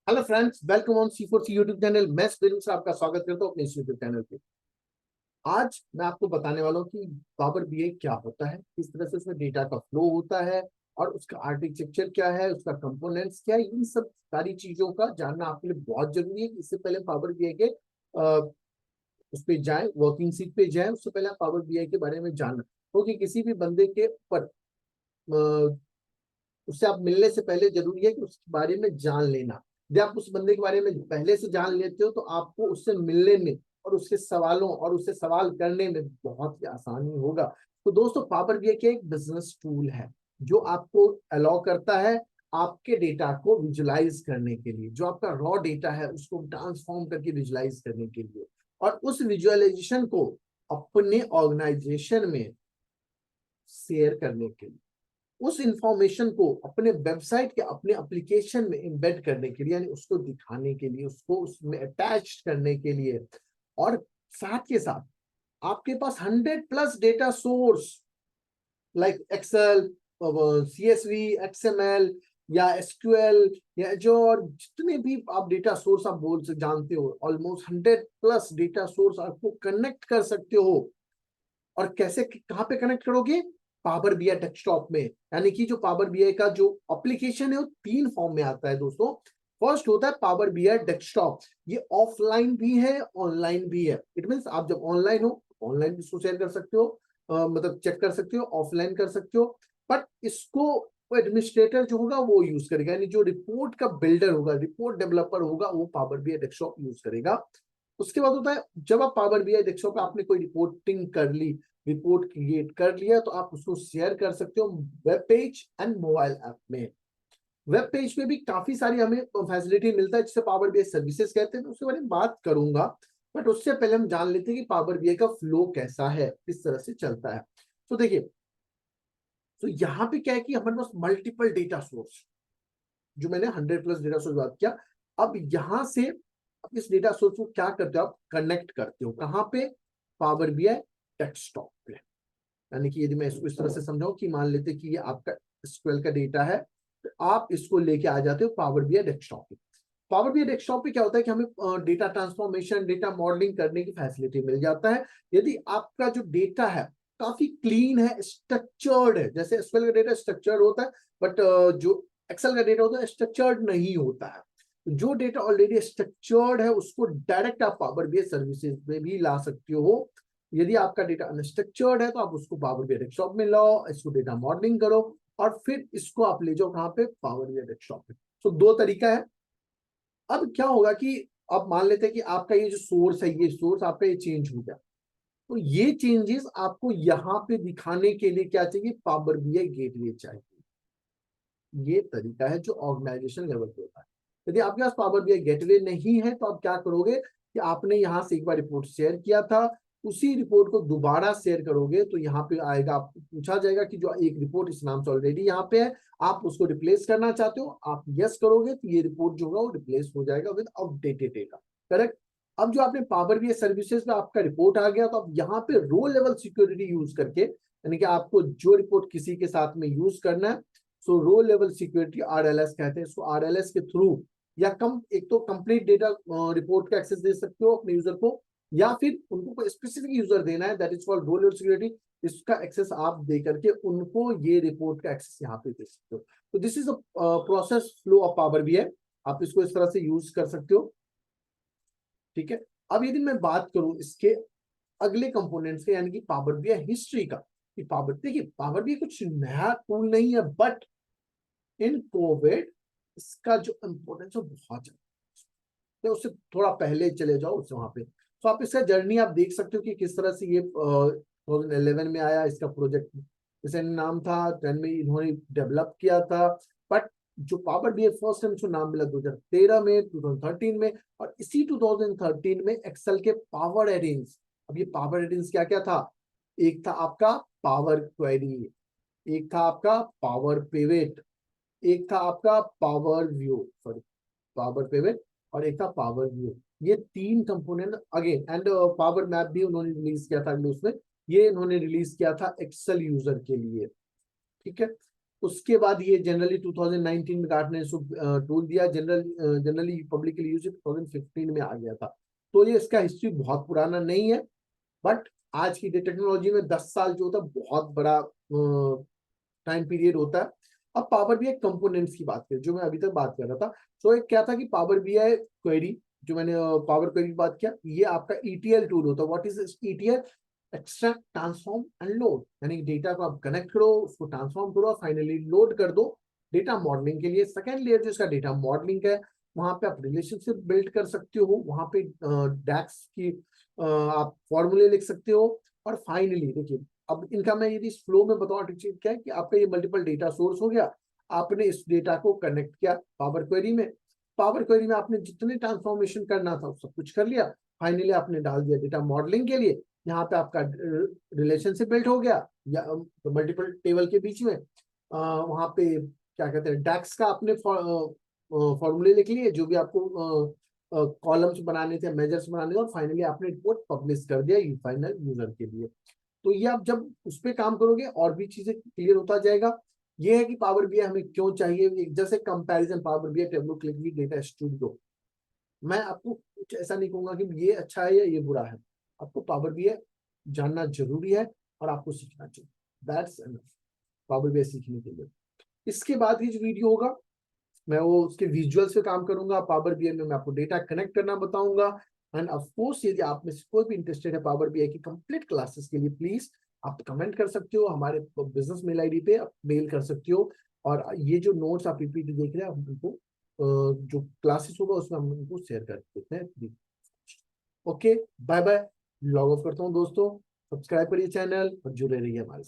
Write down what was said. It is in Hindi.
Hello friends, welcome on C4C YouTube channel. मैं सुरेंद्र से आपका स्वागत करता हूं अपने इस यूट्यूब चैनल पे। आज मैं आपको बताने वाला हूं कि पावर बीआई क्या होता है, किस तरह से उसमें डेटा का फ्लो होता है और उसका आर्किटेक्चर क्या है, उसका कंपोनेंट्स क्या है। इन सब सारी चीजों का जानना आपके लिए बहुत जरूरी है। इससे पहले पावर बीआई के उस पे जाए, वर्किंग सीट पे जाए, उससे पहले आप पावर बीआई के बारे में जानना। क्योंकि किसी भी बंदे के ऊपर उससे आप मिलने से पहले जरूरी है कि उसके बारे में जान लेना। जब आप उस बंदे के बारे में पहले से जान लेते हो तो आपको उससे मिलने में और उसके सवालों और उससे सवाल करने में बहुत ही आसानी होगा। तो दोस्तों, पावर बीआई के एक बिजनेस टूल है जो आपको अलाउ करता है आपके डेटा को विजुलाइज करने के लिए, जो आपका रॉ डेटा है उसको ट्रांसफॉर्म करके विजुलाइज करने के लिए, और उस विजुअलाइजेशन को अपने ऑर्गेनाइजेशन में शेयर करने के लिए, उस इंफॉर्मेशन को अपने वेबसाइट के अपने एप्लीकेशन में एम्बेड करने के लिए, यानी उसको दिखाने के लिए, उसको उसमें अटैच करने के लिए। और साथ के साथ आपके पास 100+ data source like excel, CSV, XML या SQL या जो और जितने भी आप डेटा सोर्स आप बोल से जानते हो, ऑलमोस्ट 100+ डेटा सोर्स आपको कनेक्ट कर सकते हो। और कैसे, कहाँ पे कनेक्ट करोगे? पावर बीआई डेस्कटॉप में। यानी कि जो पावर बीआई का जो एप्लीकेशन है वो 3 फॉर्म में आता है दोस्तों। फर्स्ट होता है पावर बीआई डेस्कटॉप। ये ऑफलाइन भी है, ऑनलाइन भी है। इट मींस आप जब ऑनलाइन हो, ऑनलाइन भी इसको शेयर कर सकते हो, मतलब चेक कर सकते हो, ऑफलाइन कर सकते हो। बट इसको एडमिनिस्ट्रेटर जो होगा वो यूज करेगा, यानी जो रिपोर्ट का बिल्डर होगा, रिपोर्ट डेवलपर होगा, वो पावर बीआई डेस्कटॉप यूज करेगा। उसके बाद होता है, जब आप पावर बीआई डेस्कटॉप पे आपने कोई रिपोर्टिंग कर ली, रिपोर्ट क्रिएट कर लिया, तो आप उसको शेयर कर सकते हो web page and mobile app में। वेब पेज पे भी काफी सारी हमें फैसिलिटी मिलता है जिसे पावर बीआई सर्विसेज कहते हैं, तो उसके बारे में बात करूंगा। बट उससे पहले हम जान लेते हैं कि पावर बीआई का फ्लो कैसा है, किस तरह से चलता है। तो देखिए, तो यहाँ पे क्या है कि हमारे पास मल्टीपल डेटा सोर्स, जो मैंने 100+ डेटा सोर्स बात किया। अब यहां से आप इस डेटा सोर्स को क्या करते हो? आप कनेक्ट करते हो कहां पे? पावर बीआई डेस्कटॉप पे। यानी कि यदि मैं इसको इस तरह से समझाऊं कि मान लेते कि ये आपका SQL का डेटा है, तो आप इसको लेके आ जाते हो पावर बीआई डेस्कटॉप पे। पावर बीआई डेस्कटॉप पे क्या होता है कि हमें डेटा ट्रांसफॉर्मेशन, डेटा मॉडलिंग करने की फैसिलिटी मिल जाता है। यदि आपका जो डेटा है काफी क्लीन है, स्ट्रक्चर्ड है, जैसे SQL का डेटा स्ट्रक्चर्ड होता है, बट जो एक्सेल का डेटा होता है स्ट्रक्चर्ड नहीं होता है। जो डेटा ऑलरेडी स्ट्रक्चर्ड है उसको डायरेक्ट आप पावर बीआई सर्विसेज में भी ला सकते हो। यदि आपका डेटा अनस्ट्रक्चर्ड है तो आप उसको पावर बीआई डेस्कटॉप में लाओ, इसको डेटा मॉडलिंग करो और फिर इसको आप ले जाओ कहाँ पे? पावर बीआई डेस्कटॉप पे। तो दो तरीका है। अब क्या होगा कि अब मान लेते हैं कि आपका ये जो सोर्स है, ये सोर्स आपका ये चेंज हो गया, तो ये चेंजेस आपको यहाँ पे दिखाने के लिए क्या चाहिए? पावर बीआई गेटवे चाहिए। ये तरीका है जो ऑर्गेनाइजेशन लेवल पे होता है। यदि आपके पास पावर बीआई गेटवे नहीं है तो आप क्या करोगे कि आपने यहाँ से एक बार रिपोर्ट शेयर किया था, उसी रिपोर्ट को दोबारा शेयर करोगे तो यहाँ पे आएगा, आपको पूछा जाएगा कि जो एक रिपोर्ट इस नाम से ऑलरेडी यहाँ पे है, आप उसको रिप्लेस करना चाहते हो। आप यस करोगे तो ये रिपोर्ट जो होगा वो रिप्लेस हो जाएगा विद अपडेटेड डेटा। करेक्ट। अब जो आपने पावर बीआई सर्विसेज में आपका रिपोर्ट आ गया, तो अब यहाँ पे रो लेवल सिक्योरिटी यूज करके, यानी कि आपको जो रिपोर्ट किसी के साथ में यूज करना है, सो रो लेवल सिक्योरिटी RLS कहते हैं। सो RLS के थ्रू या कम, एक तो कंप्लीट डेटा रिपोर्ट का एक्सेस दे सकते हो अपने यूजर को, या फिर उनको कोई स्पेसिफिक यूजर देना है, that is called row level security. इसका एक्सेस आप दे करके उनको ये रिपोर्ट का एक्सेस यहाँ पे दे सकते हो। तो this is a process flow of power BI. आप इसको इस तरह से यूज कर सकते हो। ठीक है। अब यदि मैं बात करूं इसके अगले कंपोनेंट्स के, यानी कि पावर बीआई हिस्ट्री का, कि पावर, देखिए पावर बीआई कुछ नया टूल नहीं है, बट इन कोविड इसका जो इम्पोर्टेंस है बहुत ज्यादा। तो उससे थोड़ा पहले चले जाओ उससे वहां पे, तो आप इसका जर्नी आप देख सकते हो कि किस तरह से ये 2011 में आया इसका प्रोजेक्ट, जैसे नाम था 10 में इन्होंने डेवलप किया था। बट जो पावर बीआई फर्स्ट टाइम इसको नाम मिला 2013 में, 2013 में, और इसी 2013 में एक्सेल के पावर एडिंग्स। अब ये पावर एडिंग्स क्या क्या था? एक था आपका पावर क्वेरी, एक था आपका पावर पिवट, एक था आपका power view, sorry, power pivot, और एक था पावर व्यू। ये 3 component again, and power map भी उन्होंने रिलीज किया था अगले उसमें। ये इन्होंने रिलीज किया था एक्सेल यूजर के लिए। ठीक है। उसके बाद ये जनरली 2019 में गार्टनर ने टूल दिया, जनरली पब्लिकली यूज 2015 में आ गया था। तो ये इसका हिस्ट्री बहुत पुराना नहीं है, बट आज की टेक्नोलॉजी में 10 साल जो होता है बहुत बड़ा टाइम पीरियड होता है। अब पावर बीआई कंपोनेंट्स की बात करें, जो मैं अभी तक बात कर रहा था। तो एक क्या था कि पावर बीआई क्वेरी, जो मैंने पावर क्वेरी की बात किया, ये आपका ईटीएल टूल होता है। What is ETL? Extract, transform and load, यानी डेटा को आप कनेक्ट करो, उसको ट्रांसफॉर्म करो और फाइनली लोड कर दो डेटा मॉडलिंग के लिए। सेकेंड लेयर जो इसका डेटा मॉडलिंग है, वहां पे आप रिलेशनशिप बिल्ड कर सकते हो, वहां पे डैक्स की आप फॉर्मूले लिख सकते हो। और फाइनली देखिए, अब इनका मैं यदि फ्लो में बताऊं क्या है कि आपका ये मल्टीपल डेटा सोर्स हो गया, आपने इस डेटा को कनेक्ट किया पावर क्वेरी में, पावर क्वेरी में आपने जितने ट्रांसफॉर्मेशन करना था सब कुछ कर लिया, फाइनली आपने डाल दिया डेटा मॉडलिंग के लिए। यहाँ पे आपका रिलेशनशिप बिल्ड हो गया या मल्टीपल टेबल के बीच में, वहां पे क्या कहते हैं, डैक्स का आपने फॉर्मूले लिख लिए, जो भी आपको कॉलम्स बनाने थे, मेजर्स बनाने थे, और फाइनली आपने रिपोर्ट पब्लिश कर दिया फाइनल यूजर के लिए। तो ये आप जब उस पर काम करोगे और भी चीजें क्लियर होता जाएगा। ये है कि पावर बीआई हमें क्यों चाहिए। जैसे कंपैरिजन पावर बीआई टेबलो क्लिक डेटा स्टूडियो, मैं आपको कुछ ऐसा नहीं कहूंगा कि ये अच्छा है या ये बुरा है, आपको पावर बीआई जानना जरूरी है और आपको सीखना चाहिए। दैट्स एनफ पावर बीआई सीखने के लिए। इसके बाद ही जो वीडियो होगा, मैं वो उसके विजुअल्स पे काम करूंगा। पावर बीआई में मैं आपको डेटा कनेक्ट करना बताऊंगा। एंड ऑफ कोर्स यदि आप में से कोई भी इंटरेस्टेड है पावर बीआई की कंप्लीट क्लासेस के लिए, प्लीज आप कमेंट कर सकते हो, हमारे बिजनेस मेल आईडी पे आप मेल कर सकते हो। और ये जो नोट्स आप पीपीटी देख रहे हैं, हम उनको जो क्लासेस होगा उसमें हम उनको शेयर कर देते हैं। Okay, bye bye, log off करता हूँ दोस्तों। सब्सक्राइब करिए चैनल और जुड़े रहिए हमारे साथ।